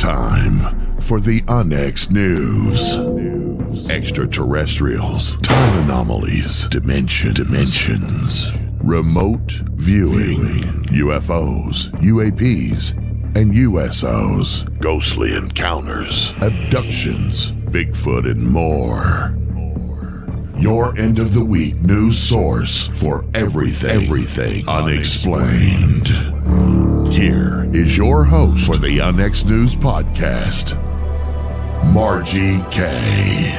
time for the Onyx News. Extraterrestrials, time anomalies, dimensions, remote viewing, UFOs, UAPs, and USOs, ghostly encounters, abductions, Bigfoot, and more. Your end of the week news source for everything unexplained. Here is your host for the Onyx News Podcast, Margie K.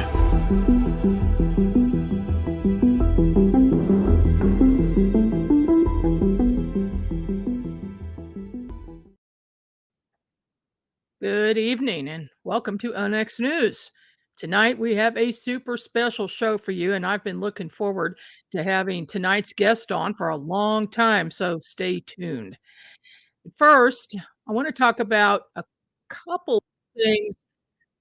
Good evening and welcome to Onyx News. Tonight we have a super special show for you, and I've been looking forward to having tonight's guest on for a long time, so stay tuned. First, I want to talk about a couple things.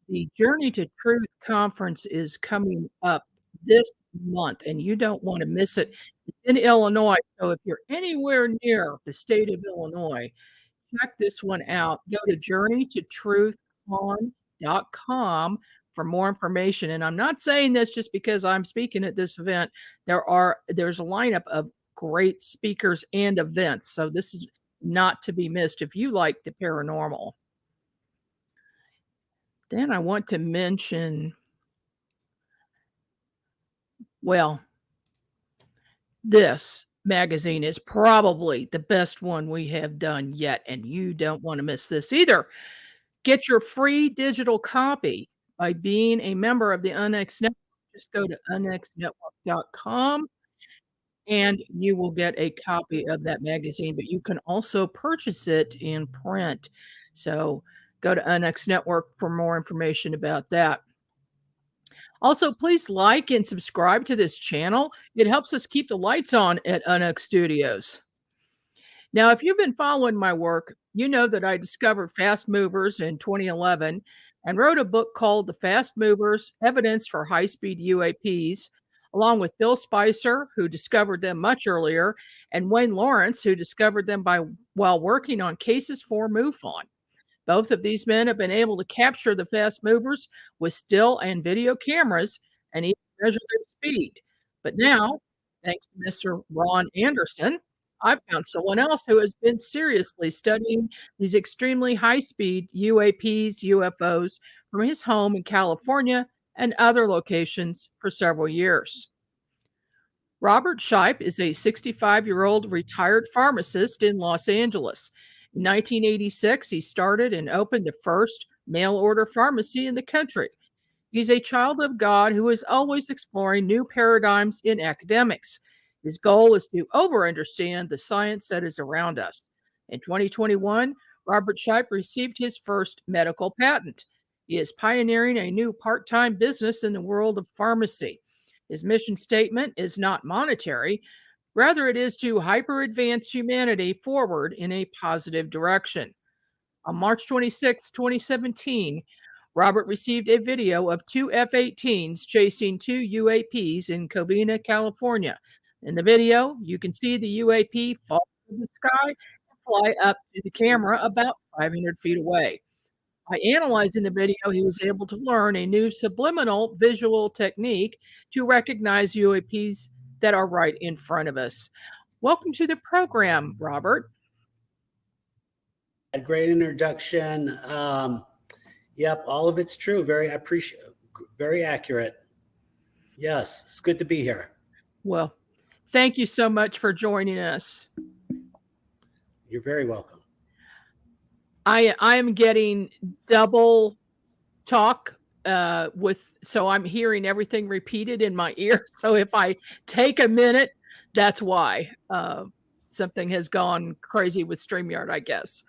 The Journey to Truth conference is coming up this month, and you don't want to miss it. It's in Illinois, so if you're anywhere near the state of Illinois, check this one out. Go to journeytotruthcon.com for more information. And I'm not saying this just because I'm speaking at this event. There's a lineup of great speakers and events. So this is not to be missed if you like the paranormal. Then I want to mention, well, this magazine is probably the best one we have done yet, and you don't want to miss this either. Get your free digital copy by being a member of the Onyx Network. Just go to onyxnetwork.com and you will get a copy of that magazine, but you can also purchase it in print. So go to Onyx Network for more information about that. Also, please like and subscribe to this channel. It helps us keep the lights on at Onyx Studios. Now, if you've been following my work, you know that I discovered fast movers in 2011 and wrote a book called The Fast Movers: Evidence for High-Speed UAPs, along with Bill Spicer, who discovered them much earlier, and Wayne Lawrence, who discovered them while working on cases for MUFON. Both of these men have been able to capture the fast movers with still and video cameras and even measure their speed. But now, thanks to Mr. Ron Anderson, I've found someone else who has been seriously studying these extremely high-speed UAPs, UFOs from his home in California and other locations for several years. Robert Shiepe is a 65-year-old retired pharmacist in Los Angeles. In 1986, he started and opened the first mail-order pharmacy in the country. He's a child of God who is always exploring new paradigms in academics. His goal is to over-understand the science that is around us. In 2021, Robert Shiepe received his first medical patent. He is pioneering a new part-time business in the world of pharmacy. His mission statement is not monetary. Rather, it is to hyper-advance humanity forward in a positive direction. On March 26, 2017, Robert received a video of two F-18s chasing two UAPs in Covina, California. In the video, you can see the UAP fall from the sky and fly up to the camera about 500 feet away. By analyzing the video, he was able to learn a new subliminal visual technique to recognize UAPs that are right in front of us. Welcome to the program, Robert. A great introduction. Yep, all of it's true. Very accurate. Yes, it's good to be here. Well, thank you so much for joining us. You're very welcome. I am getting double talk so I'm hearing everything repeated in my ear. So if I take a minute, that's why. Something has gone crazy with StreamYard, I guess.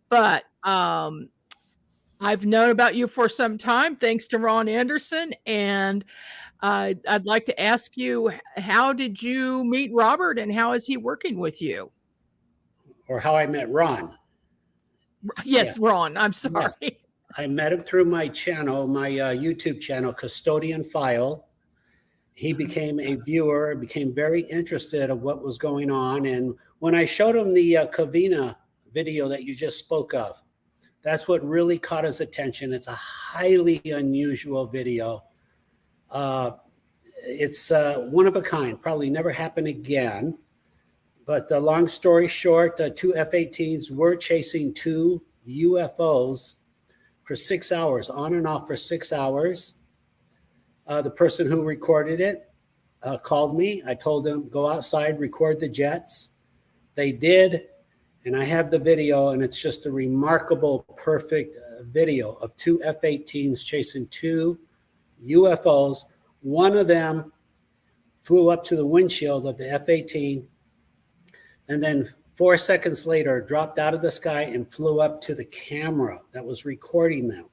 But I've known about you for some time, thanks to Ron Anderson. And I'd like to ask you, how did you meet Robert and how is he working with you? Or how I met Ron. Yes, yeah. Ron, I'm sorry. Yes. I met him through my channel, my YouTube channel, Custodian File. He became a viewer, became very interested of what was going on. And when I showed him the Covina video that you just spoke of, That's what really caught his attention. It's a highly unusual video. It's one of a kind, probably never happen again. But the long story short, two F-18s were chasing two UFOs for 6 hours, on and off for 6 hours. The person who recorded it called me. I told them, go outside, record the jets. They did, and I have the video, and it's just a remarkable, perfect video of two F-18s chasing two UFOs. One of them flew up to the windshield of the F-18, and then 4 seconds later dropped out of the sky and flew up to the camera that was recording them.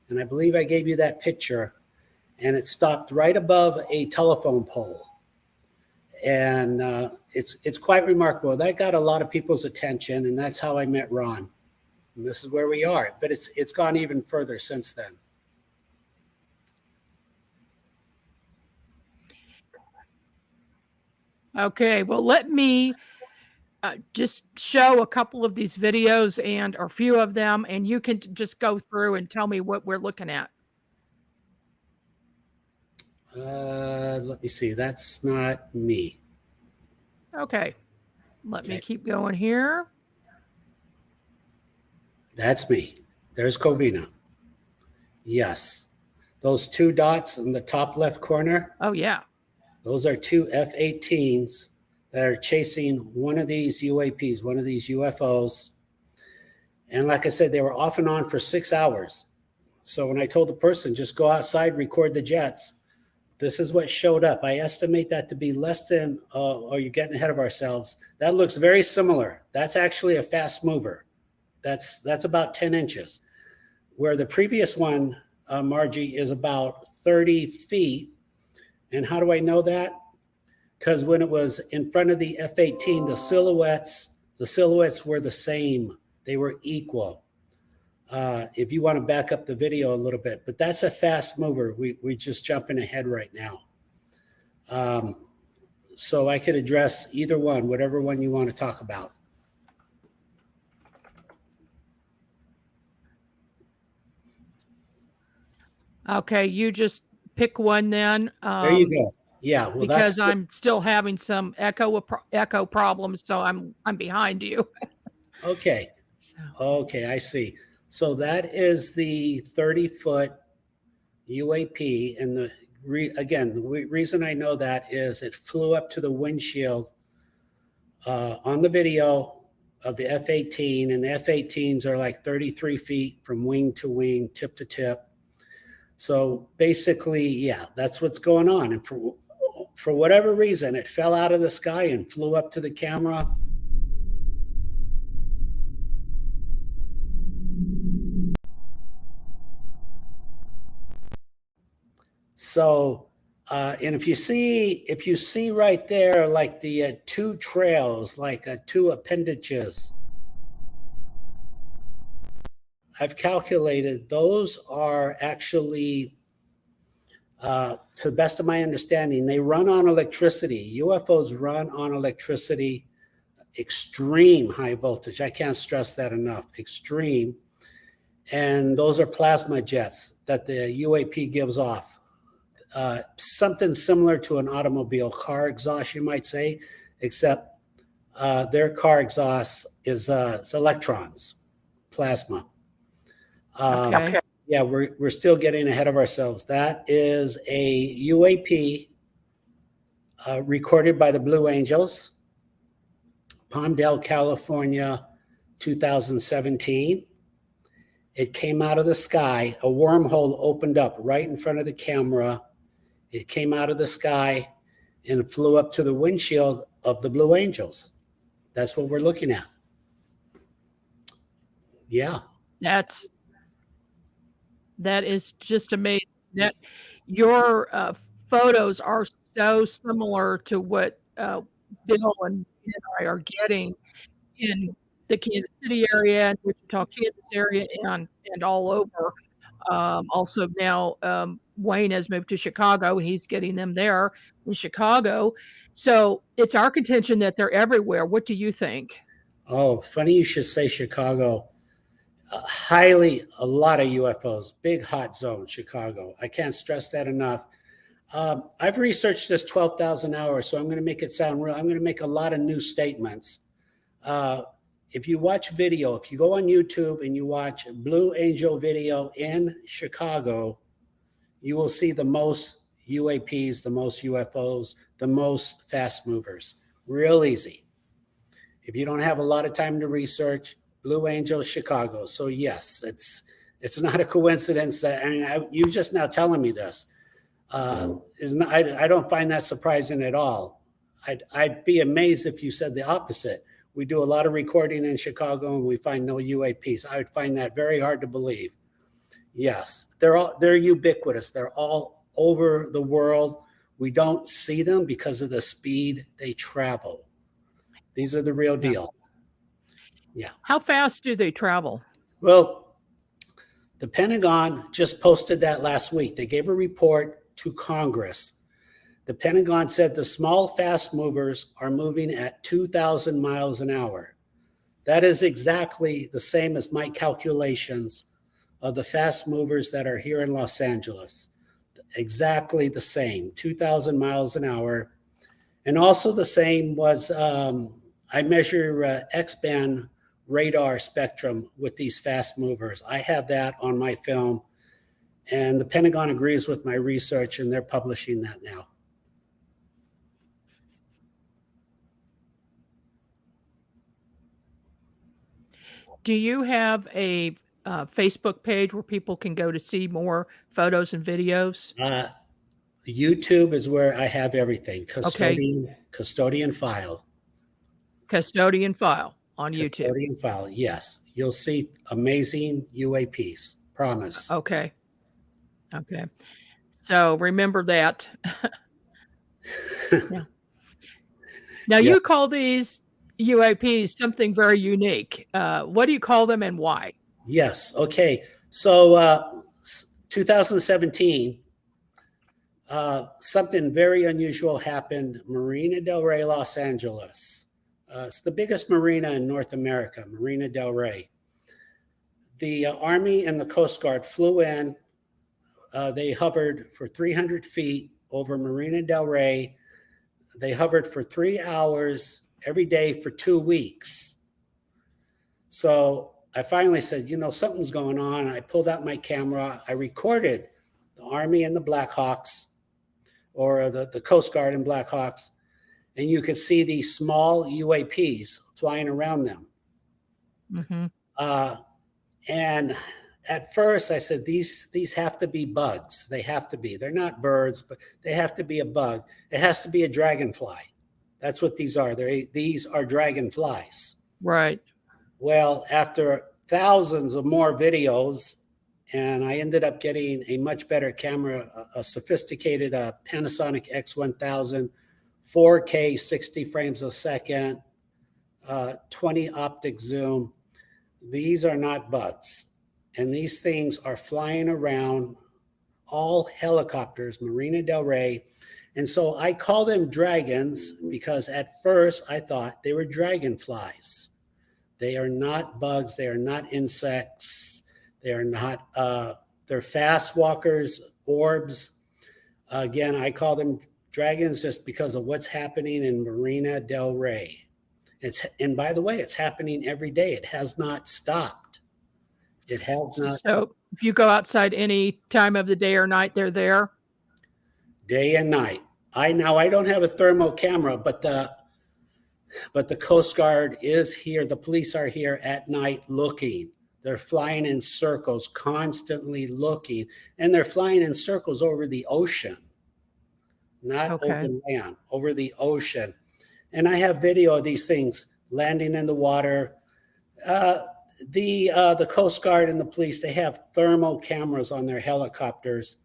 And I believe I gave you that picture, and it stopped right above a telephone pole. And it's quite remarkable. That got a lot of people's attention, and that's how I met Ron. And this is where we are, but it's gone even further since then. Okay, well, let me just show a couple of these videos and or a few of them, and you can just go through and tell me what we're looking at. Let me see. That's not me. Okay, let me keep going here. That's me. There's Covina. Yes. Those two dots in the top left corner. Oh, yeah. Those are two F-18s that are chasing one of these UAPs, one of these UFOs. And like I said, they were off and on for 6 hours. So when I told the person, just go outside, record the jets, this is what showed up. I estimate that to be less than, or you're getting ahead of ourselves. That looks very similar. That's actually a fast mover. That's about 10 inches. Where the previous one, Margie, is about 30 feet. And how do I know that? Because when it was in front of the F-18, the silhouettes were the same. They were equal. If you want to back up the video a little bit, but that's a fast mover. We're just jumping ahead right now. So I could address either one, whatever one you want to talk about. Okay, you just pick one then. There you go. Yeah, well, because I'm still having some echo problems, so I'm behind you. Okay. Okay, I see. So that is the 30-foot UAP, and the reason I know that is it flew up to the windshield on the video of the F-18, and the F-18s are like 33 feet from wing to wing, tip to tip. So basically, yeah, that's what's going on. And for whatever reason, it fell out of the sky and flew up to the camera. So, and if you see right there, like the two trails, like two appendages, I've calculated those are actually, to the best of my understanding, they run on electricity. UFOs run on electricity, extreme high voltage. I can't stress that enough, extreme. And those are plasma jets that the UAP gives off. Something similar to an automobile car exhaust, you might say, except their car exhaust is electrons, plasma. Okay. Yeah, we're still getting ahead of ourselves. That is a UAP recorded by the Blue Angels, Palmdale, California, 2017. It came out of the sky. A wormhole opened up right in front of the camera. It came out of the sky and flew up to the windshield of the Blue Angels. That's what we're looking at. Yeah. That is just amazing. That your photos are so similar to what Bill and I are getting in the Kansas City area and Wichita, Kansas area, and all over. Also now Wayne has moved to Chicago. He's getting them there in Chicago. So it's our contention that they're everywhere. What do you think? Oh, funny you should say Chicago. A lot of UFOs, big hot zone, Chicago. I can't stress that enough. I've researched this 12,000 hours, so I'm going to make it sound real. I'm going to make a lot of new statements. If you watch video, if you go on YouTube and you watch Blue Angel video in Chicago, you will see the most UAPs, the most UFOs, the most fast movers. Real easy. If you don't have a lot of time to research, Blue Angel, Chicago. So yes, it's not a coincidence that, I mean, you just now telling me this. I don't find that surprising at all. I'd be amazed if you said the opposite. We do a lot of recording in Chicago and we find no UAPs. I would find that very hard to believe. Yes, they're ubiquitous. They're all over the world. We don't see them because of the speed they travel. These are the real deal. Yeah. How fast do they travel? Well, the Pentagon just posted that last week. They gave a report to Congress. The Pentagon said the small fast movers are moving at 2,000 miles an hour. That is exactly the same as my calculations of the fast movers that are here in Los Angeles. Exactly the same, 2,000 miles an hour. And also the same was, I measure X-band radar spectrum with these fast movers. I have that on my film, and the Pentagon agrees with my research, and they're publishing that now. Do you have a Facebook page where people can go to see more photos and videos? YouTube is where I have everything. Custodian file. Custodian File on YouTube. Custodian file, yes. You'll see amazing UAPs. Promise. Okay. Okay. So remember that. Yeah. Now you call these UAPs something very unique. What do you call them and why? Yes. Okay. So 2017, something very unusual happened. Marina Del Rey, Los Angeles. It's the biggest marina in North America, Marina Del Rey. The Army and the Coast Guard flew in. They hovered for 300 feet over Marina Del Rey. They hovered for 3 hours every day for 2 weeks. So I finally said, you know, something's going on. I pulled out my camera. I recorded the Army and the Blackhawks, or the Coast Guard and Blackhawks, and you could see these small UAPs flying around them. Mm-hmm. And at first I said, these have to be bugs. They have to be. They're not birds, but they have to be a bug. It has to be a dragonfly. That's what these are. These are dragonflies. Right. Well, after thousands of more videos, and I ended up getting a much better camera, a sophisticated Panasonic X1000, 4K, 60 frames a second, 20 optic zoom. These are not bugs. And these things are flying around, all helicopters, Marina Del Rey. And so I call them dragons because at first I thought they were dragonflies. They are not bugs. They are not insects. They are not, they're fast walkers, orbs. Again, I call them dragons just because of what's happening in Marina Del Rey. And by the way, it's happening every day. It has not stopped. It has not. So if you go outside any time of the day or night, they're there? Day and night. I don't have a thermal camera, but the Coast Guard is here. The police are here at night looking. They're flying in circles, constantly looking. And they're flying in circles over the ocean, not over land, over the ocean. And I have video of these things landing in the water. The Coast Guard and the police, they have thermal cameras on their helicopters.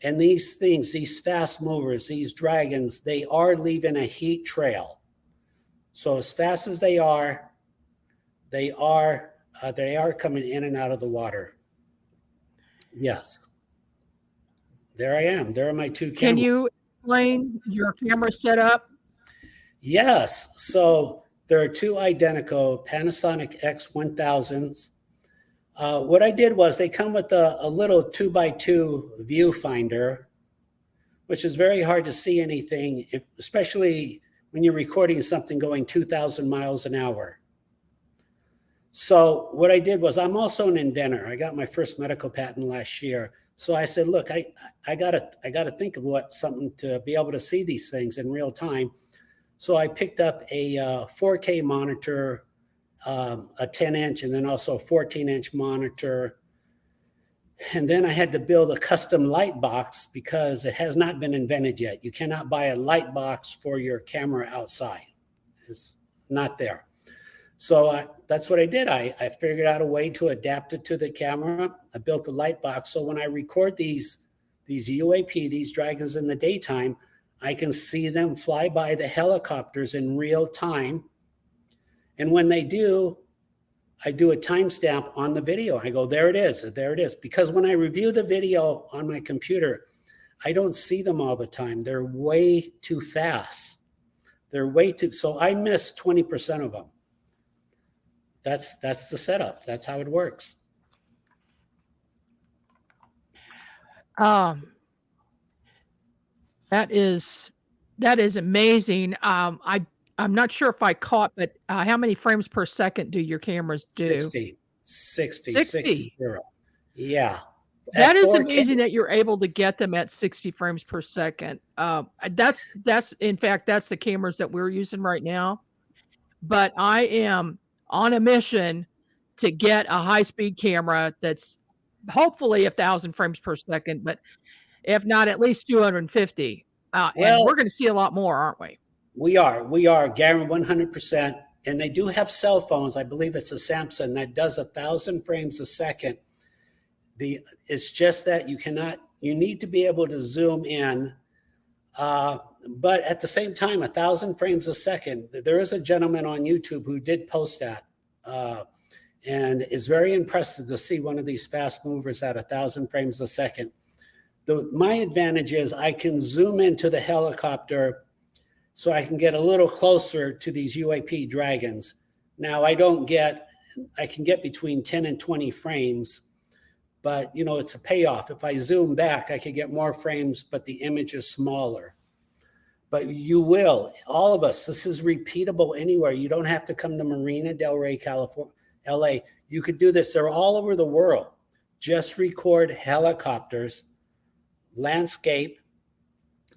And these things, these fast movers, these dragons, they are leaving a heat trail. So as fast as they are coming in and out of the water. Yes. There I am. There are my two cameras. Can you explain your camera setup? Yes. So there are two identical Panasonic X1000s. What I did was they come with a little 2x2 viewfinder, which is very hard to see anything, especially when you're recording something going 2,000 miles an hour. So what I did was, I'm also an inventor. I got my first medical patent last year. So I said, look, I gotta think of something to be able to see these things in real time. So I picked up a 4K monitor, a 10-inch, and then also a 14-inch monitor. And then I had to build a custom light box because it has not been invented yet. You cannot buy a light box for your camera outside. It's not there. So that's what I did. I figured out a way to adapt it to the camera. I built a light box. So when I record these UAP, these dragons in the daytime, I can see them fly by the helicopters in real time. And when they do, I do a timestamp on the video. I go, there it is, there it is. Because when I review the video on my computer, I don't see them all the time. They're way too fast. So I miss 20% of them. That's the setup. That's how it works. That is amazing. I'm not sure if I caught, but how many frames per second do your cameras do? 60. Yeah. That is amazing that you're able to get them at 60 frames per second. That's in fact, that's the cameras that we're using right now. But I am on a mission to get a high-speed camera that's hopefully 1,000 frames per second, but if not, at least 250. And we're going to see a lot more, aren't we? We are, Garen, 100%. And they do have cell phones. I believe it's a Samsung that does 1,000 frames a second. It's just that you need to be able to zoom in. But at the same time, 1,000 frames a second, there is a gentleman on YouTube who did post that. And it's very impressive to see one of these fast movers at 1,000 frames a second. My advantage is I can zoom into the helicopter so I can get a little closer to these UAP dragons. Now I can get between 10 and 20 frames, but it's a payoff. If I zoom back, I could get more frames, but the image is smaller. But you will, all of us, this is repeatable anywhere. You don't have to come to Marina Del Rey, California, LA. You could do this. They're all over the world. Just record helicopters, landscape,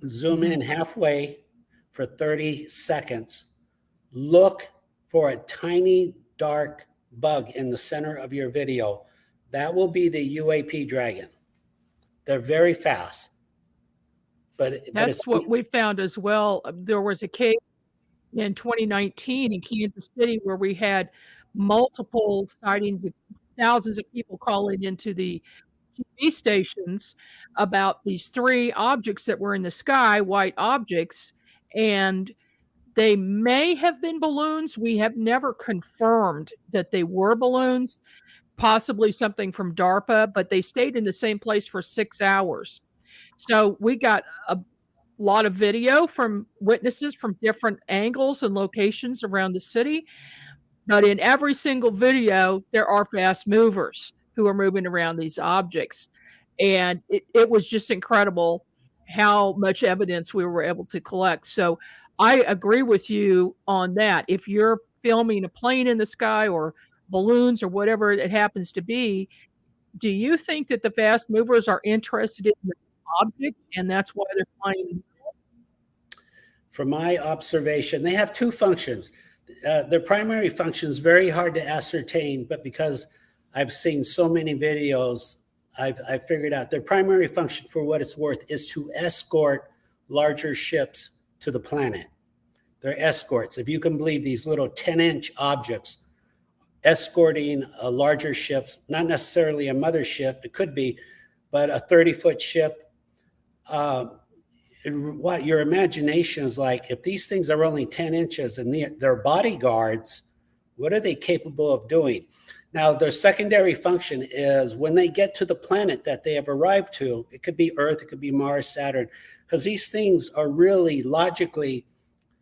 zoom in halfway for 30 seconds. Look for a tiny dark bug in the center of your video. That will be the UAP dragon. They're very fast. But that's what we found as well. There was a case in 2019 in Kansas City where we had multiple sightings of thousands of people calling into the TV stations about these 3 objects that were in the sky, white objects, and they may have been balloons. We have never confirmed that they were balloons, possibly something from DARPA, but they stayed in the same place for 6 hours. So we got a lot of video from witnesses from different angles and locations around the city. But in every single video, there are fast movers who are moving around these objects. And it was just incredible how much evidence we were able to collect. So I agree with you on that. If you're filming a plane in the sky or balloons or whatever it happens to be, do you think that the fast movers are interested in the object and that's why they're flying? From my observation, they have 2 functions. Their primary function is very hard to ascertain, but because I've seen so many videos, I've figured out their primary function, for what it's worth, is to escort larger ships to the planet. They're escorts. If you can believe, these little 10-inch objects escorting larger ships, not necessarily a mothership, it could be, but a 30-foot ship. What your imagination is like, if these things are only 10 inches and they're bodyguards, what are they capable of doing? Now, their secondary function is when they get to the planet that they have arrived to, it could be Earth, it could be Mars, Saturn, because these things are really logically,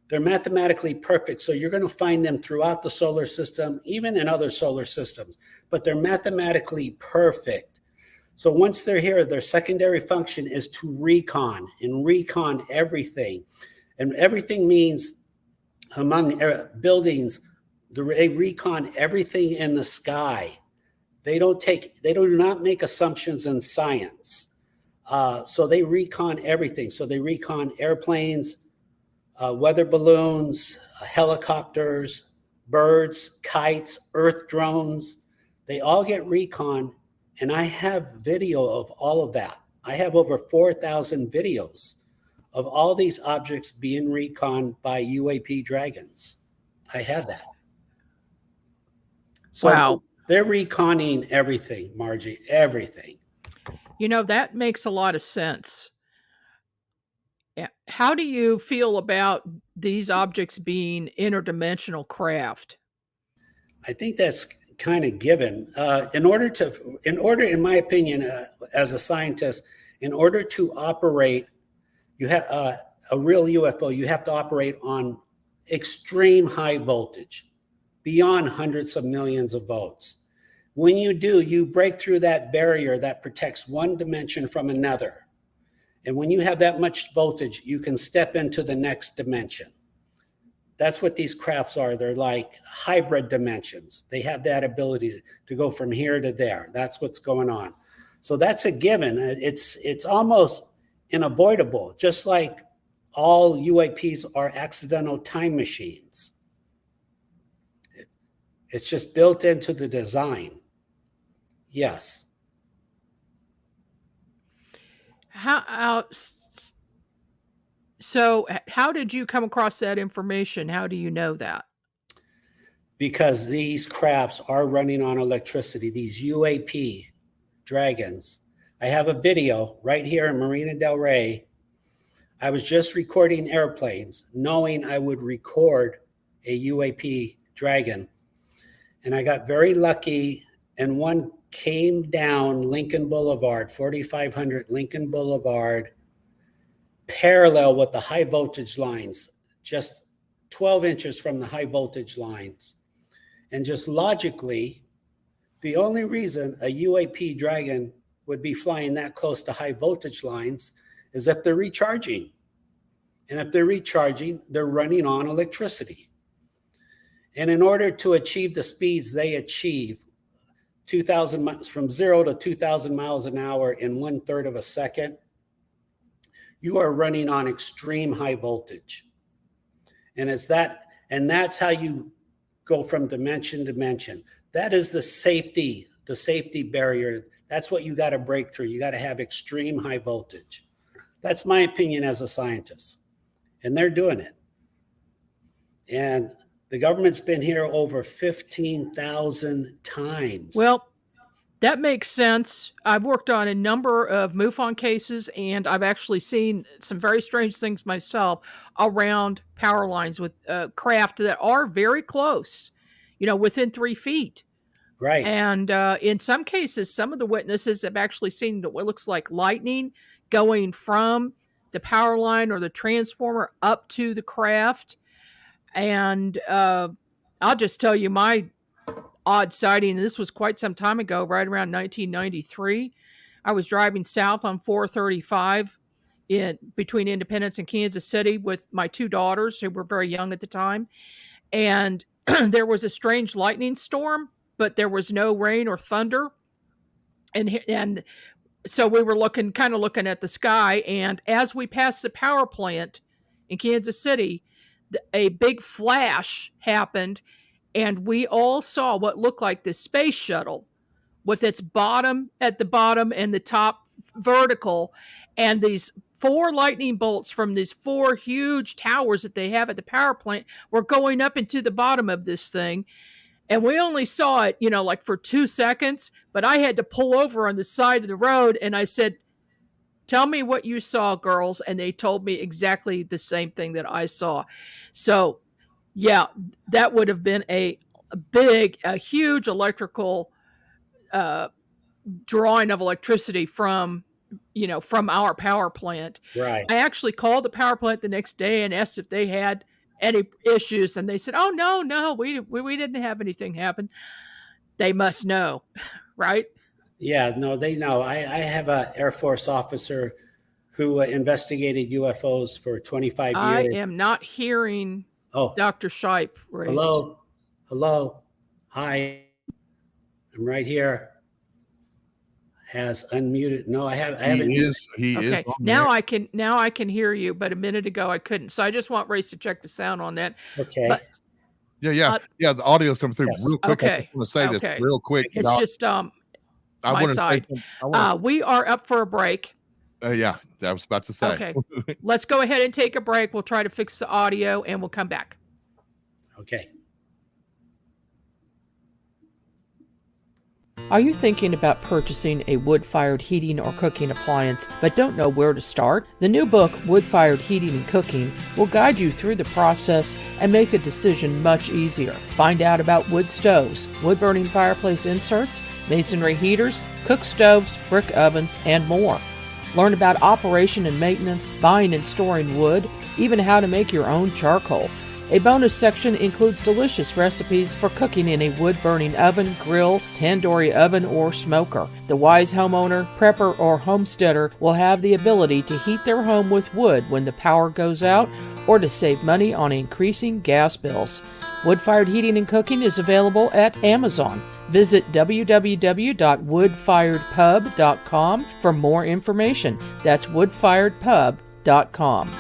they're mathematically perfect. So you're going to find them throughout the solar system, even in other solar systems. but they're mathematically perfect. So once they're here, their secondary function is to recon everything. And everything means among buildings, they recon everything in the sky. They do not make assumptions in science. So they recon everything. So they recon airplanes, weather balloons, helicopters, birds, kites, earth drones. They all get recon. And I have video of all of that. I have over 4,000 videos of all these objects being reconned by UAP dragons. I have that. So Wow. They're reconning everything, Margie, everything. You know, that makes a lot of sense. How do you feel about these objects being interdimensional craft? I think that's kind of given. In order, in my opinion, as a scientist, in order to operate, you have a real UFO, you have to operate on extreme high voltage, beyond hundreds of millions of volts. When you do, you break through that barrier that protects one dimension from another. And when you have that much voltage, you can step into the next dimension. That's what these crafts are. They're like hybrid dimensions. They have that ability to go from here to there. That's what's going on. So that's a given. It's almost unavoidable, just like all UAPs are accidental time machines. It's just built into the design. Yes. So how did you come across that information? How do you know that? Because these crafts are running on electricity, these UAP dragons. I have a video right here in Marina Del Rey. I was just recording airplanes, knowing I would record a UAP dragon. And I got very lucky, and one came down Lincoln Boulevard, 4500 Lincoln Boulevard, parallel with the high voltage lines, just 12 inches from the high voltage lines. And just logically, the only reason a UAP dragon would be flying that close to high voltage lines is if they're recharging. And if they're recharging, they're running on electricity. And in order to achieve the speeds they achieve, 2,000 miles, from 0 to 2,000 miles an hour in 1/3 of a second, you are running on extreme high voltage. And that's how you go from dimension to dimension. That is the safety barrier. That's what you got to break through. You got to have extreme high voltage. That's my opinion as a scientist. And they're doing it. And the government's been here over 15,000 times. Well, that makes sense. I've worked on a number of MUFON cases, and I've actually seen some very strange things myself around power lines with craft that are very close, within 3 feet. Right. And in some cases, some of the witnesses have actually seen what looks like lightning going from the power line or the transformer up to the craft. And I'll just tell you my odd sighting. This was quite some time ago, right around 1993. I was driving south on 435 between Independence and Kansas City with my 2 daughters who were very young at the time. And there was a strange lightning storm, but there was no rain or thunder. And so we were looking at the sky. And as we passed the power plant in Kansas City, a big flash happened, and we all saw what looked like the space shuttle with its bottom at the bottom and the top vertical, and these 4 lightning bolts from these 4 huge towers that they have at the power plant were going up into the bottom of this thing. And we only saw it, like for 2 seconds, but I had to pull over on the side of the road, and I said, "Tell me what you saw, girls." And they told me exactly the same thing that I saw. So, yeah, that would have been a huge electrical drawing of electricity from our power plant. Right. I actually called the power plant the next day and asked if they had any issues, and they said, "Oh, no, we didn't have anything happen." They must know, right? Yeah, no, they know. I have an Air Force officer who investigated UFOs for 25 I years. am not hearing Oh, Dr. Shiepe raise. hello. Hello. Hi. I'm right here. Has unmuted. No, I haven't. He is Okay, on now there. I can hear you, but a minute ago I couldn't. So I just want Race to check the sound on that. Okay. But Yeah, the audio's coming through Yes. real quick. I okay, just wanna say this okay. real quick. It's just I my wanna say side. something. I wanna We are up for a break. yeah, I was about to say. Okay, let's go ahead and take a break. We'll try to fix the audio and we'll come back. Okay. Are you thinking about purchasing a wood-fired heating or cooking appliance but don't know where to start? The new book, Wood-Fired Heating and Cooking, will guide you through the process and make the decision much easier. Find out about wood stoves, wood-burning fireplace inserts, masonry heaters, cook stoves, brick ovens, and more. Learn about operation and maintenance, buying and storing wood, even how to make your own charcoal. A bonus section includes delicious recipes for cooking in a wood-burning oven, grill, tandoori oven, or smoker. The wise homeowner, prepper, or homesteader will have the ability to heat their home with wood when the power goes out or to save money on increasing gas bills. Wood-fired heating and cooking is available at Amazon. Visit www.woodfiredpub.com for more information. That's woodfiredpub.com.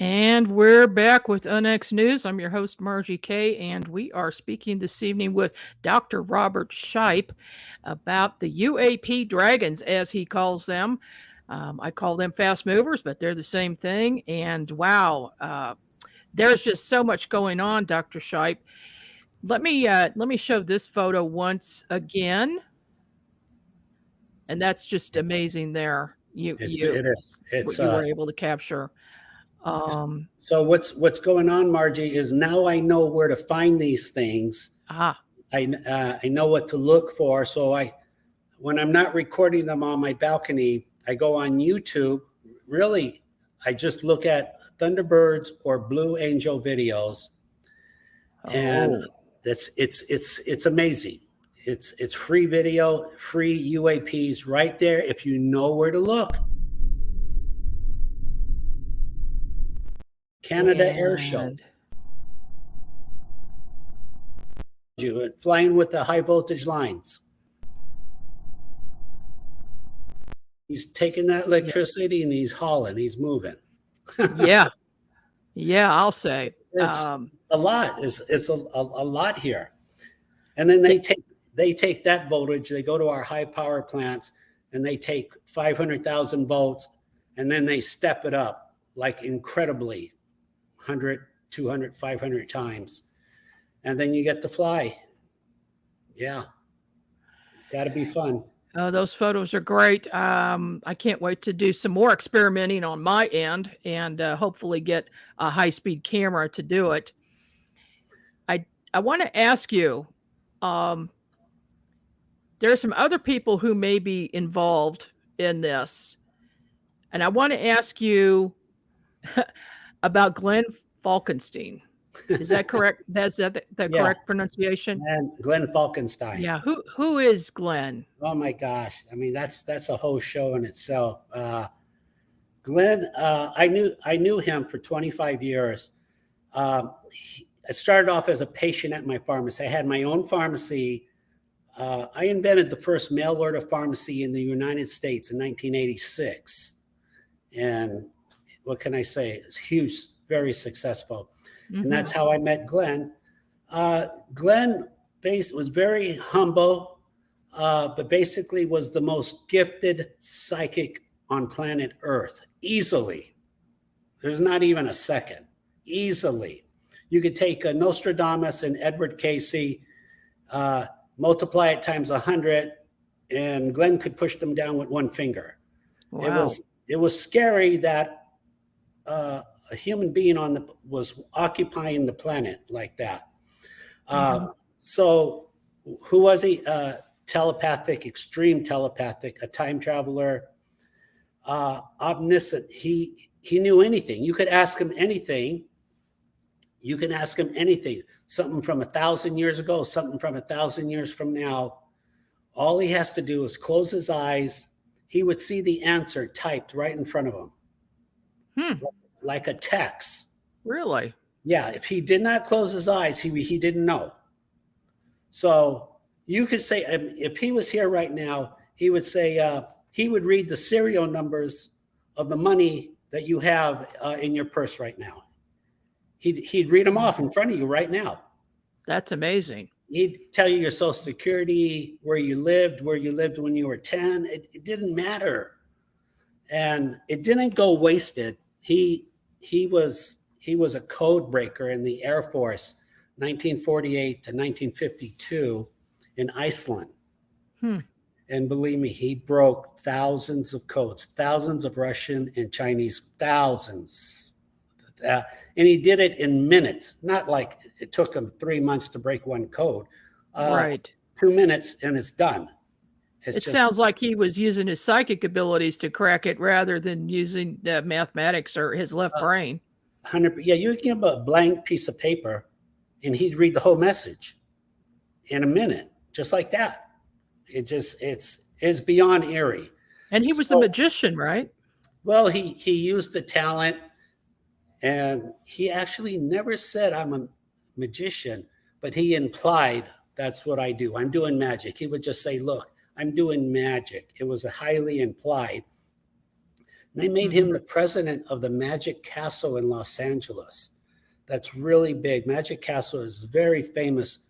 And we're back with UNX News. I'm your host, Margie Kay, and we are speaking this evening with Dr. Robert Shiepe about the UAP dragons, as he calls them. I call them fast movers, but they're the same thing. And wow, there's just so much going on, Dr. Shiepe. Let me show this photo once again, and that's just amazing. There, It is. what you were able to capture. So what's going on, Margie, is now I know where to find these things. I know what to look for. So when I'm not recording them on my balcony, I go on YouTube. Really, I just look at Thunderbirds or Blue Angel videos, and it's amazing. It's free video, free UAPs right there if you know where to look. Canada Air Show. Flying with the high voltage lines. He's taking that electricity and he's hauling, he's moving. Yeah, I'll say. It's a lot. It's a lot here. And then they take that voltage, they go to our high power plants and they take 500,000 volts and then they step it up like incredibly 100, 200, 500 times. And then you get to fly. Yeah. Got to be fun. Oh, those photos are great. I can't wait to do some more experimenting on my end and hopefully get a high-speed camera to do it. I want to ask you, there are some other people who may be involved in this. And I want to ask you about Glenn Falkenstein. Is that correct? That's the Yeah. correct pronunciation? And Glenn Falkenstein. Yeah. Who is Glenn? Oh my gosh. I mean, that's a whole show in itself. Glenn, I knew him for 25 years. I started off as a patient at my pharmacy. I had my own pharmacy. I invented the first mail order pharmacy in the United States in 1986. And what can I say? It's huge, very successful. And that's how I met Glenn. Glenn was very humble, but basically was the most gifted psychic on planet Earth, easily. There's not even a second, easily. You could take a Nostradamus and Edward Casey, multiply it times 100, and Glenn could push them down with one finger. Wow. It was scary that a human being was occupying the planet like that. So who was he? Telepathic, extreme telepathic, a time traveler, omniscient. He knew anything. You could ask him anything. You can ask him anything. Something from 1,000 years ago, something from 1,000 years from now. All he has to do is close his eyes. He would see the answer typed right in front of him, like a text. Really? Yeah. If he did not close his eyes, he didn't know. So you could say, if he was here right now, he would say, he would read the serial numbers of the money that you have in your purse right now. He'd read them off in front of you right now. That's amazing. He'd tell you your social security, where you lived when you were 10. It didn't matter. And it didn't go wasted. He was a code breaker in the Air Force, 1948 to 1952 in Iceland. And believe me, he broke thousands of codes, thousands of Russian and Chinese, thousands. And he did it in minutes, not like it took him 3 months to break one code. Right. 2 minutes and it's done. It sounds like he was using his psychic abilities to crack it rather than using mathematics or his left brain. 100. Yeah, you give him a blank piece of paper and he'd read the whole message in a minute, just like that. It's beyond eerie. And he was a magician, right? Well, he used the talent. And he actually never said, I'm a magician, but he implied, that's what I do. I'm doing magic. He would just say, look, I'm doing magic. It was a highly implied. And they made him the president of the Magic Castle in Los Angeles. That's really big. Magic Castle is very famous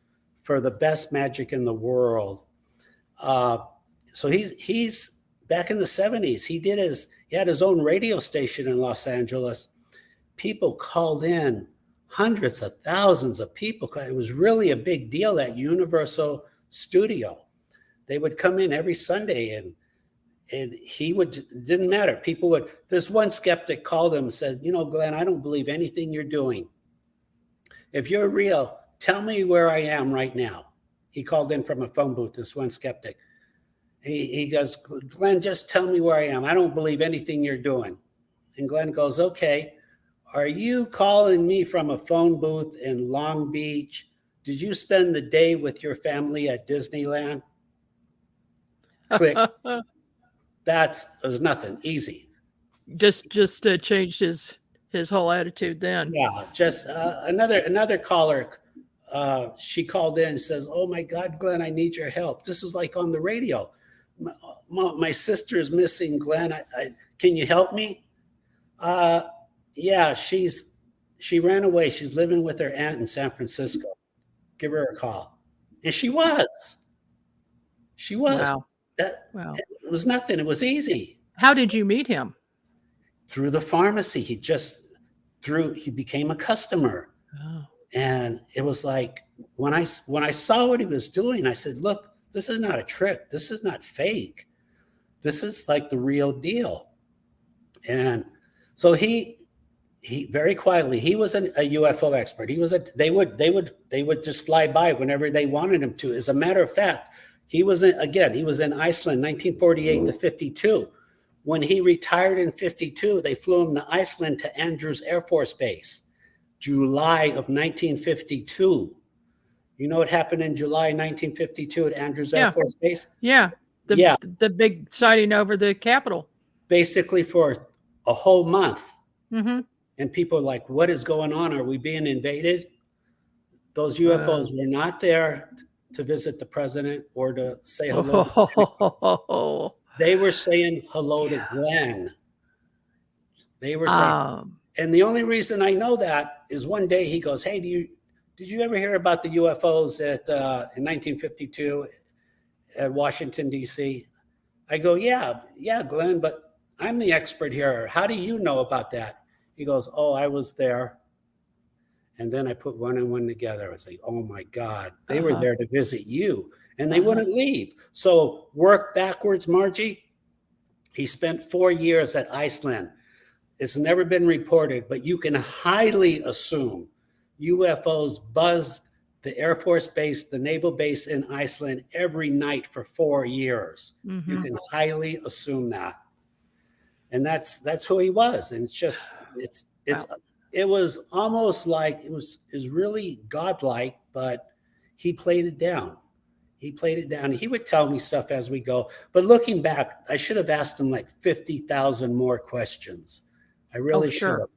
for the best magic in the world. So he's back in the 70s. He had his own radio station in Los Angeles. People called in, hundreds of thousands of people. It was really a big deal at Universal Studio. They would come in every Sunday and didn't matter. This one skeptic called him and said, Glenn, I don't believe anything you're doing. If you're real, tell me where I am right now. He called in from a phone booth, this one skeptic. He goes, Glenn, just tell me where I am. I don't believe anything you're doing. And Glenn goes, okay. Are you calling me from a phone booth in Long Beach? Did you spend the day with your family at Disneyland? Click. That was nothing. Easy. Just changed his whole attitude then. Yeah. Just another caller. She called in and says, "Oh my God, Glenn, I need your help." This is like on the radio. My sister is missing, Glenn. Can you help me? Yeah, she ran away. She's living with her aunt in San Francisco. Give her a call. And she was. Wow. It was nothing. It was easy. How did you meet him? Through the pharmacy. He became a customer. Oh. And it was like, when I saw what he was doing, I said, look, this is not a trick. This is not fake. This is like the real deal. And so he very quietly, he was a UFO expert. They would just fly by whenever they wanted him to. As a matter of fact, he was in Iceland, 1948 to 52. When he retired in 52, they flew him to Iceland to Andrews Air Force Base. July of 1952. You know what happened in July 1952 at Andrews Air Force Base? Yeah. The big sighting over the Capitol. Basically for a whole month. Mm-hmm. And people are like, what is going on? Are we being invaded? Those UFOs were not there to visit the president or to say hello. They were saying hello to Glenn. They were saying, and the only reason I know that is one day he goes, hey, did you ever hear about the UFOs in 1952 at Washington, D.C.? I go, yeah, Glenn, but I'm the expert here. How do you know about that? He goes, oh, I was there. And then I put one and one together. I was like, oh my God, they were there to visit you and they wouldn't leave. So work backwards, Margie. He spent 4 years at Iceland. It's never been reported, but you can highly assume UFOs buzzed the Air Force base, the naval base in Iceland every night for 4 years. Mm-hmm. You can highly assume that. And that's who he was. And it was almost like is really godlike, but he played it down. He would tell me stuff as we go. But looking back, I should have asked him like 50,000 more questions. I really should have.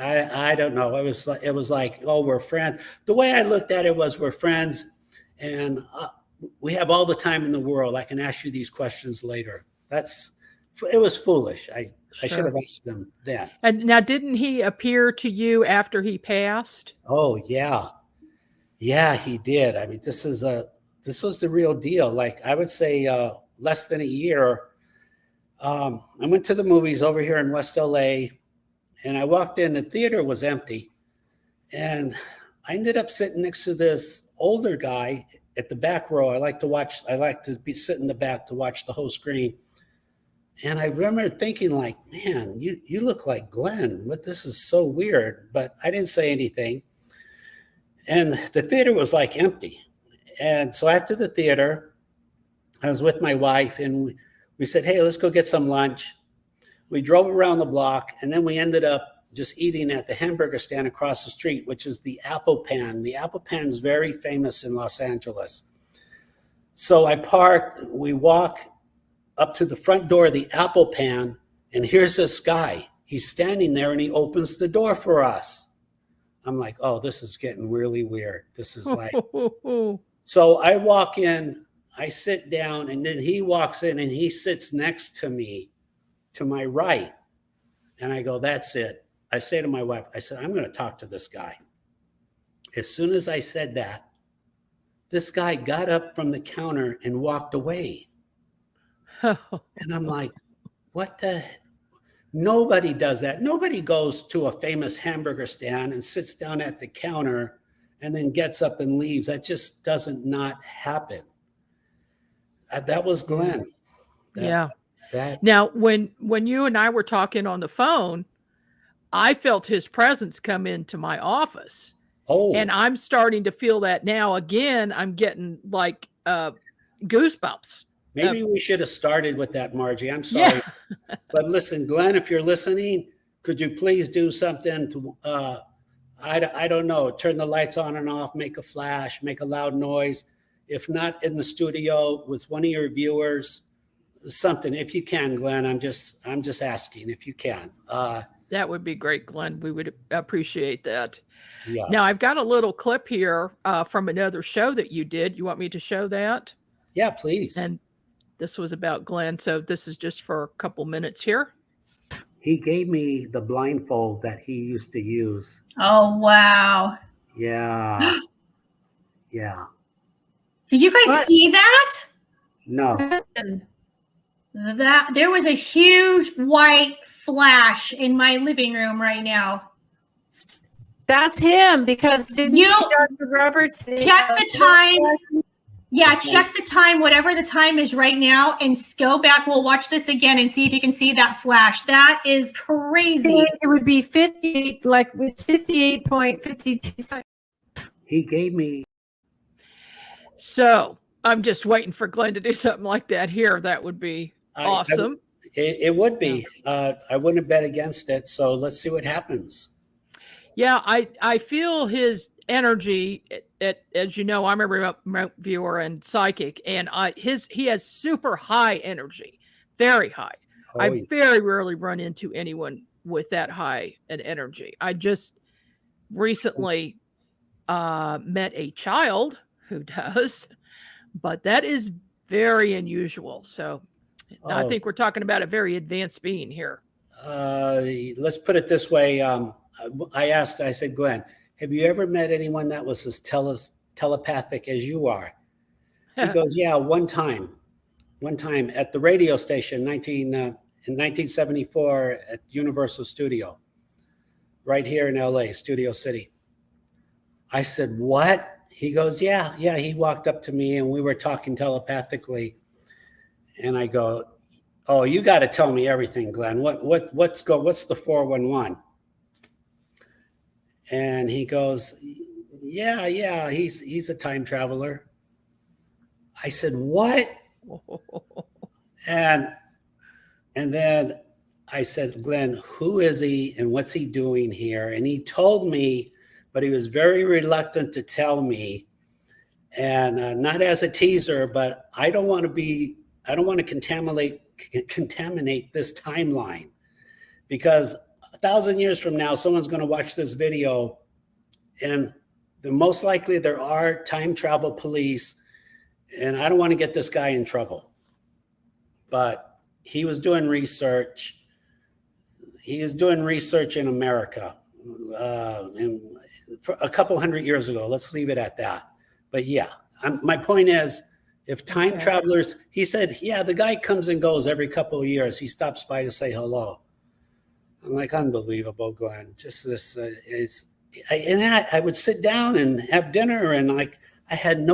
I don't know. It was like, oh, we're friends. The way I looked at it was we're friends, and we have all the time in the world. I can ask you these questions later. It was foolish. I should have asked them then. And now, didn't he appear to you after he passed? Oh yeah, he did. I mean, this was the real deal. Like I would say, less than a year. I went to the movies over here in West LA. And I walked in, the theater was empty. And I ended up sitting next to this older guy at the back row. I like to be sitting in the back to watch the whole screen. And I remember thinking like, man, you look like Glenn. This is so weird. But I didn't say anything. And the theater was like empty. And so after the theater, I was with my wife and we said, hey, let's go get some lunch. We drove around the block, and then we ended up just eating at the hamburger stand across the street, which is the Apple Pan. The Apple Pan is very famous in Los Angeles. So I parked, we walk up to the front door of the Apple Pan, and here's this guy. He's standing there, and he opens the door for us. I'm like, oh, this is getting really weird. This is like, so I walk in, I sit down, and then he walks in, and he sits next to me, to my right. And I go, that's it. I say to my wife, I said, I'm going to talk to this guy. As soon as I said that, this guy got up from the counter and walked away. And I'm like, what the? Nobody does that. Nobody goes to a famous hamburger stand and sits down at the counter and then gets up and leaves. That just doesn't not happen. That was Glenn. Now, when you and I were talking on the phone, I felt his presence come into my office. Oh. And I'm starting to feel that now again. I'm getting like goosebumps. Maybe we should have started with that, Margie. I'm sorry. Yeah. But listen, Glenn, if you're listening, could you please do something to, I don't know, turn the lights on and off, make a flash, make a loud noise. If not in the studio with one of your viewers, something, if you can, Glenn. I'm just asking if you can. That would be great, Glenn. We would appreciate that. Yes. Now I've got a little clip here from another show that you did. You want me to show that? Yeah, please. And this was about Glenn. So this is just for a couple minutes here. He gave me the blindfold that he used to use. Oh, wow. Yeah. Yeah. Did you guys see that? No. That there was a huge white flash in my living room right now. That's him, because didn't you Dr. Roberts check the time? Yeah, check the time, whatever the time is right now, and go back. We'll watch this again and see if you can see that flash. That is crazy. It would be 58, like it's 58.52. He gave me. So I'm just waiting for Glenn to do something like that here. That would be awesome. It would be. I wouldn't bet against it. So let's see what happens. Yeah, I feel his energy. As you know, I'm a remote viewer and psychic, and he has super high energy, very high. Oh, I very rarely run into anyone with that high an energy. I just recently met a child who does, but that is very unusual. So I oh, think we're talking about a very advanced being here. let's put it this way. I said, Glenn, have you ever met anyone that was as telepathic as you are? He goes, yeah, one time at the radio station, in 1974 at Universal Studio, right here in LA, Studio City. I said, what? He goes, yeah. He walked up to me and we were talking telepathically. And I go, oh, you got to tell me everything, Glenn. What's the 411? And he goes, yeah, he's a time traveler. I said, what? And then I said, Glenn, who is he and what's he doing here? And he told me, but he was very reluctant to tell me. And not as a teaser, but I don't want to contaminate this timeline, because 1,000 years from now, someone's going to watch this video, and most likely there are time travel police, and I don't want to get this guy in trouble. But he was doing research. He is doing research in America, and for a couple hundred years ago. Let's leave it at that. But yeah, my point is, if time travelers, he said, yeah, the guy comes and goes every couple of years. He stops by to say hello. I'm like, unbelievable, Glenn. Just this, I would sit down and have dinner, and like, I had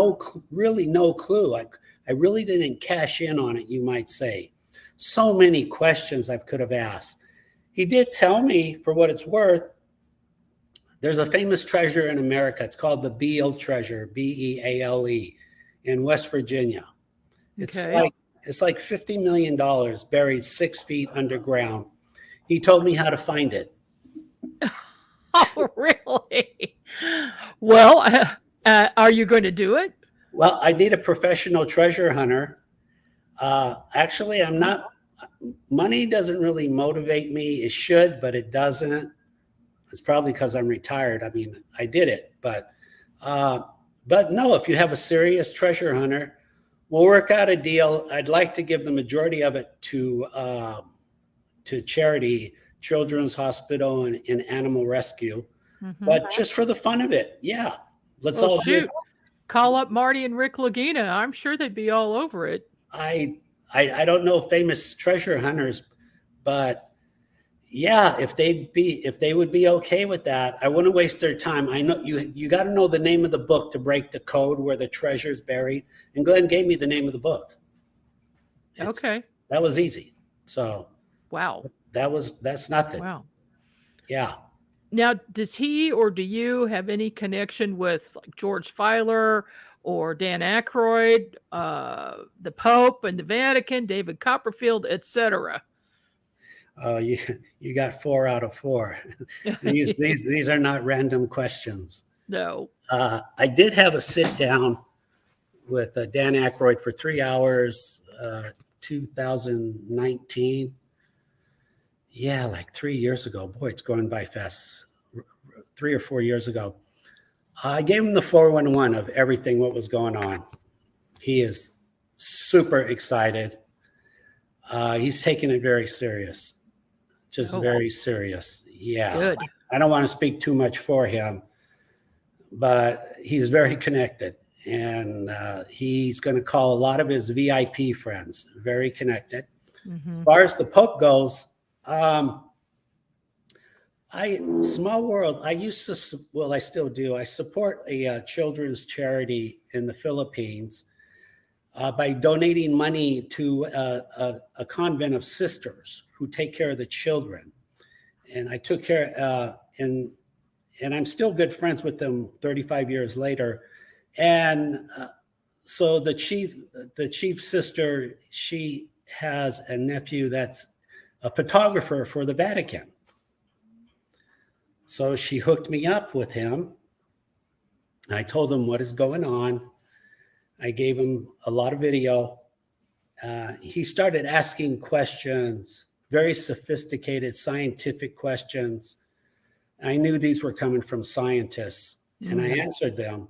really no clue. I really didn't cash in on it, you might say. So many questions I could have asked. He did tell me, for what it's worth, there's a famous treasure in America. It's called the Beale treasure, Beale, in West Virginia. It's like $50 million buried 6 feet underground. He told me how to find it. Oh, really? Well, are you going to do it? Well, I need a professional treasure hunter. Actually, I'm not. Money doesn't really motivate me. It should, but it doesn't. It's probably because I'm retired. I mean, I did it, but no, if you have a serious treasure hunter, we'll work out a deal. I'd like to give the majority of it to charity, Children's Hospital and Animal Rescue, but just for the fun of it. Yeah. Let's all shoot. Call up Marty and Rick Lagina. I'm sure they'd be all over it. I don't know famous treasure hunters, but yeah, if they would be okay with that, I wouldn't waste their time. I know you got to know the name of the book to break the code where the treasure is buried. And Glenn gave me the name of the book. Okay. That was easy. So wow. That's nothing. Wow. Yeah. Now, does he or do you have any connection with like George Filer or Dan Aykroyd, the Pope and the Vatican, David Copperfield, etc.? You got 4 out of 4. These are not random questions. No. I did have a sit down with Dan Aykroyd for 3 hours, 2019. Yeah, like 3 years ago. Boy, it's going by fast. 3 or 4 years ago. I gave him the 411 of everything what was going on. He is super excited. He's taking it very serious. Just very serious. Yeah. Good. I don't want to speak too much for him, but he's very connected. And he's going to call a lot of his VIP friends, very connected. As far as the Pope goes, small world, I used to, well, I still do. I support a children's charity in the Philippines by donating money to a convent of sisters who take care of the children. And I took care, and I'm still good friends with them 35 years later. And so the chief sister, she has a nephew that's a photographer for the Vatican. So she hooked me up with him. I told him what is going on. I gave him a lot of video. He started asking questions, very sophisticated scientific questions. I knew these were coming from scientists, and I answered them.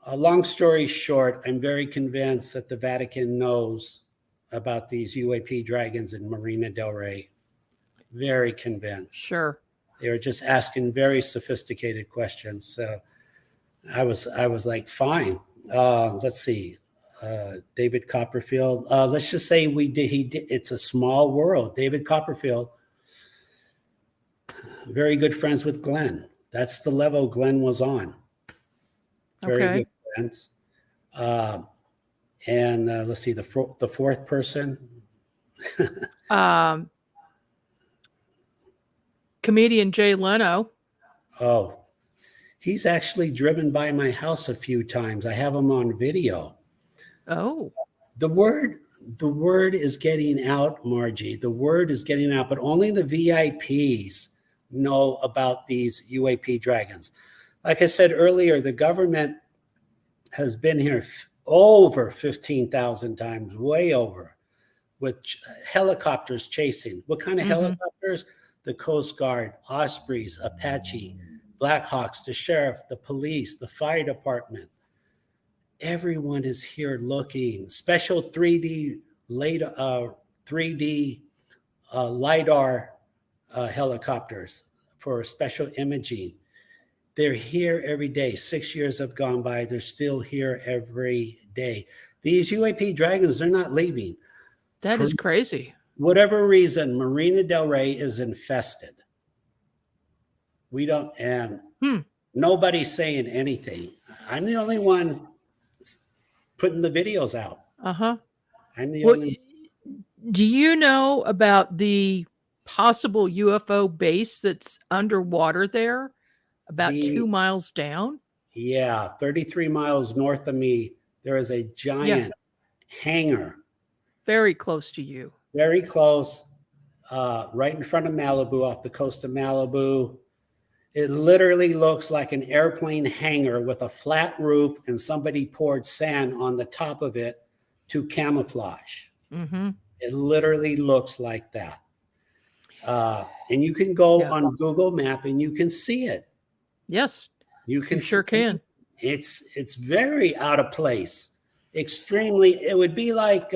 A long story short, I'm very convinced that the Vatican knows about these UAP dragons in Marina Del Rey. Very convinced. Sure. They were just asking very sophisticated questions. So I was like, fine. Let's see. David Copperfield. Let's just say he did. It's a small world. David Copperfield, very good friends with Glenn. That's the level Glenn was on. Very good friends. And let's see, the fourth person. Comedian Jay Leno. Oh, he's actually driven by my house a few times. I have him on video. Oh. The word is getting out, Margie. The word is getting out, but only the VIPs know about these UAP dragons. Like I said earlier, the government has been here over 15,000 times, way over, with helicopters chasing. What kind of helicopters? The Coast Guard, Ospreys, Apache, Blackhawks, the sheriff, the police, the fire department. Everyone is here looking. Special 3D LiDAR helicopters for special imaging. They're here every day. 6 years have gone by. They're still here every day. These UAP dragons, they're not leaving. That is crazy. Whatever reason, Marina Del Rey is infested. We don't, and nobody's saying anything. I'm the only one putting the videos out. I'm the only. Do you know about the possible UFO base that's underwater there, about 2 miles down? Yeah, 33 miles north of me, there is a giant hangar. Very close to you. Very close, right in front of Malibu, off the coast of Malibu. It literally looks like an airplane hangar with a flat roof, and somebody poured sand on the top of it to camouflage. It literally looks like that. And you can go on Google Map and you can see it. Yes, you sure can. It's very out of place. Extremely. It would be like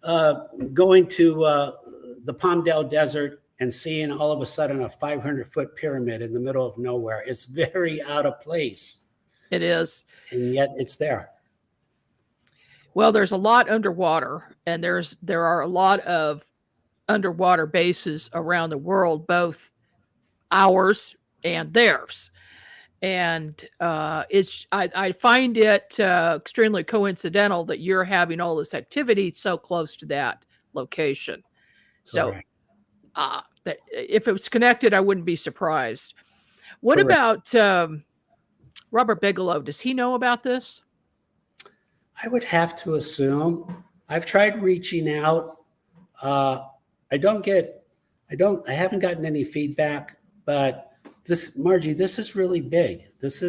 going to the Palmdale Desert and seeing all of a sudden a 500-foot pyramid in the middle of nowhere. It's very out of place. It is. And yet it's there. Well, there's a lot underwater, and there are a lot of underwater bases around the world, both ours and theirs. And I find it extremely coincidental that you're having all this activity so close to that location. So if it was connected, I wouldn't be surprised. What about Robert Bigelow? Does he know about this? I would have to assume. I've tried reaching out. I haven't gotten any feedback, but Margie, this is really big. This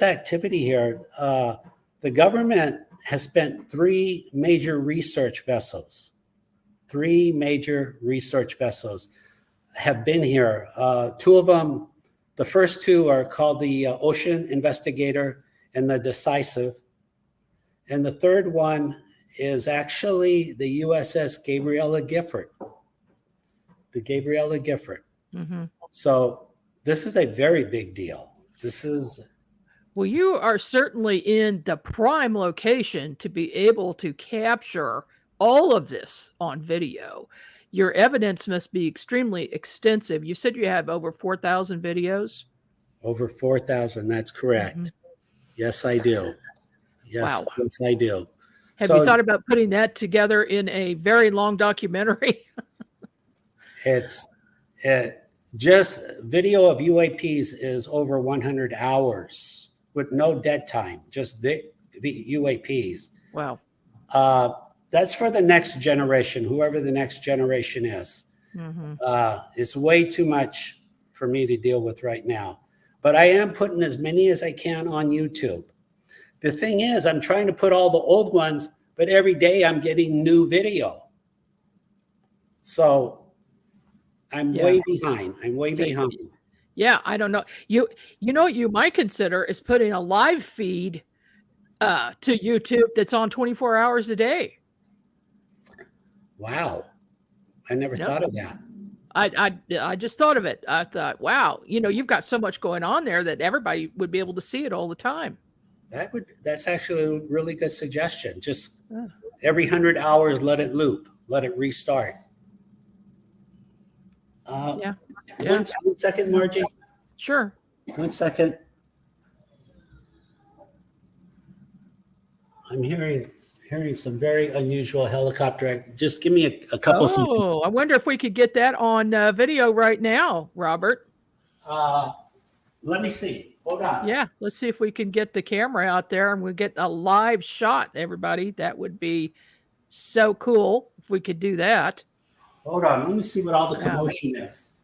activity here. The government has spent three major research vessels have been here. Two of them, the first two are called the Ocean Investigator and the Decisive. And the third one is actually the USS Gabriella Gifford. The Gabriella Gifford. So this is a very big deal. Well, you are certainly in the prime location to be able to capture all of this on video. Your evidence must be extremely extensive. You said you have over 4,000 videos? Over 4,000, that's correct. Yes, I do. Yes, yes, I do. Have you thought about putting that together in a very long documentary? It's just video of UAPs is over 100 hours with no dead time, just the UAPs. Wow. That's for the next generation, whoever the next generation is. It's way too much for me to deal with right now. But I am putting as many as I can on YouTube. The thing is, I'm trying to put all the old ones, but every day I'm getting new video. So I'm way behind. I'm way behind. Yeah, I don't know. You know what you might consider is putting a live feed to YouTube that's on 24 hours a day. Wow. I never thought of that. I just thought of it. I thought, wow, you've got so much going on there that everybody would be able to see it all the time. That's actually a really good suggestion. Just every 100 hours, let it loop, let it restart. Yeah. One second, Margie. Sure. 1 second. I'm hearing some very unusual helicopter. Just give me a couple. Oh, I wonder if we could get that on video right now, Robert. Let me see. Hold on. Yeah, let's see if we can get the camera out there and we get a live shot, everybody. That would be so cool if we could do that. Hold on. Let me see what all the commotion is.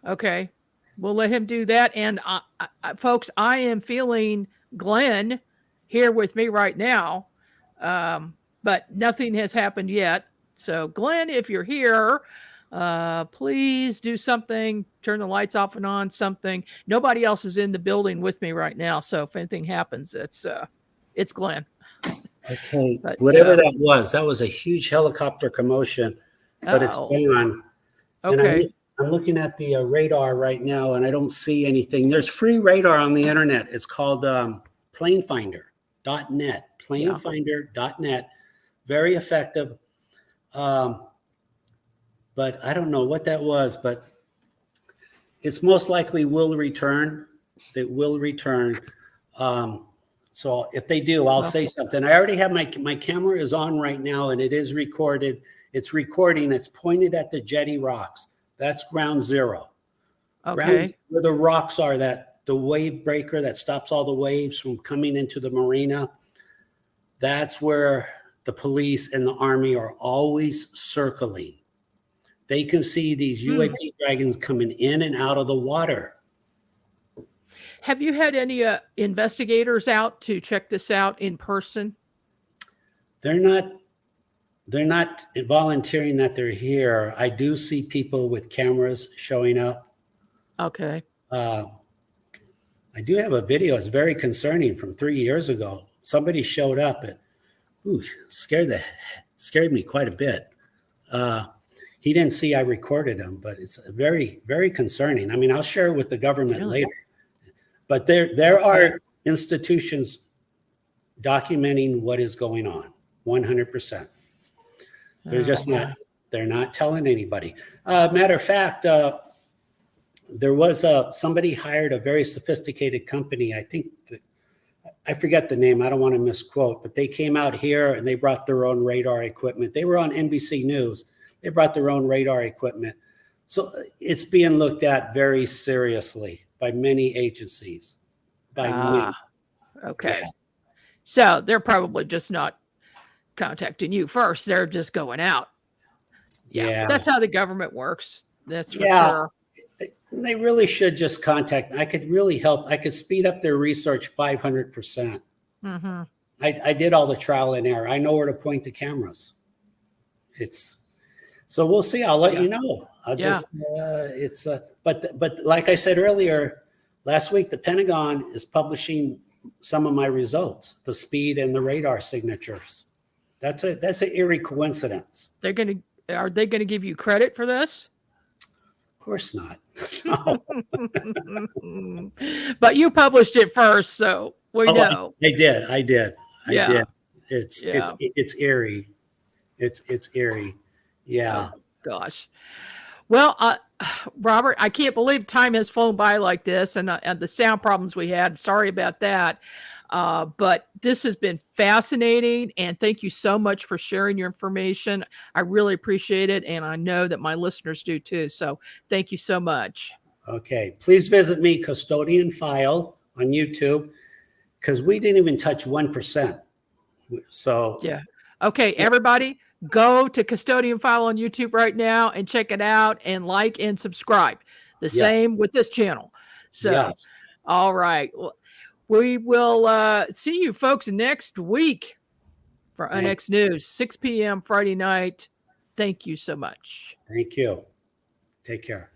Okay. We'll let him do that. And folks, I am feeling Glenn here with me right now. But nothing has happened yet. So Glenn, if you're here, please do something, turn the lights off and on, something. Nobody else is in the building with me right now. So if anything happens, it's Glenn. Okay. But, whatever that was a huge helicopter commotion, but it's gone. Okay. And I'm looking at the radar right now and I don't see anything. There's free radar on the internet. It's called planefinder.net. Planefinder.net, very effective. But I don't know what that was, but it's most likely will return. It will return. So if they do, I'll say something. I already have my camera is on right now and it is recorded. It's recording. It's pointed at the Jetty Rocks. That's ground zero. Okay. Where the rocks are, the wave breaker that stops all the waves from coming into the marina. That's where the police and the army are always circling. They can see these UAP dragons coming in and out of the water. Have you had any investigators out to check this out in person? They're not volunteering that they're here. I do see people with cameras showing up. Okay. I do have a video. It's very concerning from 3 years ago. Somebody showed up and scared me quite a bit. He didn't see I recorded him, but it's very, very concerning. I mean, I'll share it with the government later. But there are institutions documenting what is going on, 100%. They're just they're not telling anybody. Matter of fact, there was somebody hired a very sophisticated company. I forget the name. I don't want to misquote, but they came out here and they brought their own radar equipment. They were on NBC News. They brought their own radar equipment. So it's being looked at very seriously by many agencies. Okay. Yeah. So they're probably just not contacting you first. They're just going out. Yeah. That's how the government works. That's for sure. They really should just contact me. I could really help. I could speed up their research 500%. Mm-hmm. I did all the trial and error. I know where to point the cameras. So we'll see. I'll let you know. But like I said earlier, last week, the Pentagon is publishing some of my results, the speed and the radar signatures. That's an eerie coincidence. Are they going to give you credit for this? Of course not. No. But you published it first, so we know. I did. I did. It's eerie. It's eerie. Yeah. Oh, gosh. Well, Robert, I can't believe time has flown by like this, and the sound problems we had. Sorry about that. But this has been fascinating, and thank you so much for sharing your information. I really appreciate it, and I know that my listeners do too. So thank you so much. Okay. Please visit me, Custodian File, on YouTube, because we didn't even touch 1%. So yeah. Okay, everybody, Go to Custodian File on YouTube right now and check it out and like and subscribe. The same with this channel. So, all right. Well, we will see you folks next week for UNX News, 6 p.m. Friday night. Thank you so much. Thank you. Take care.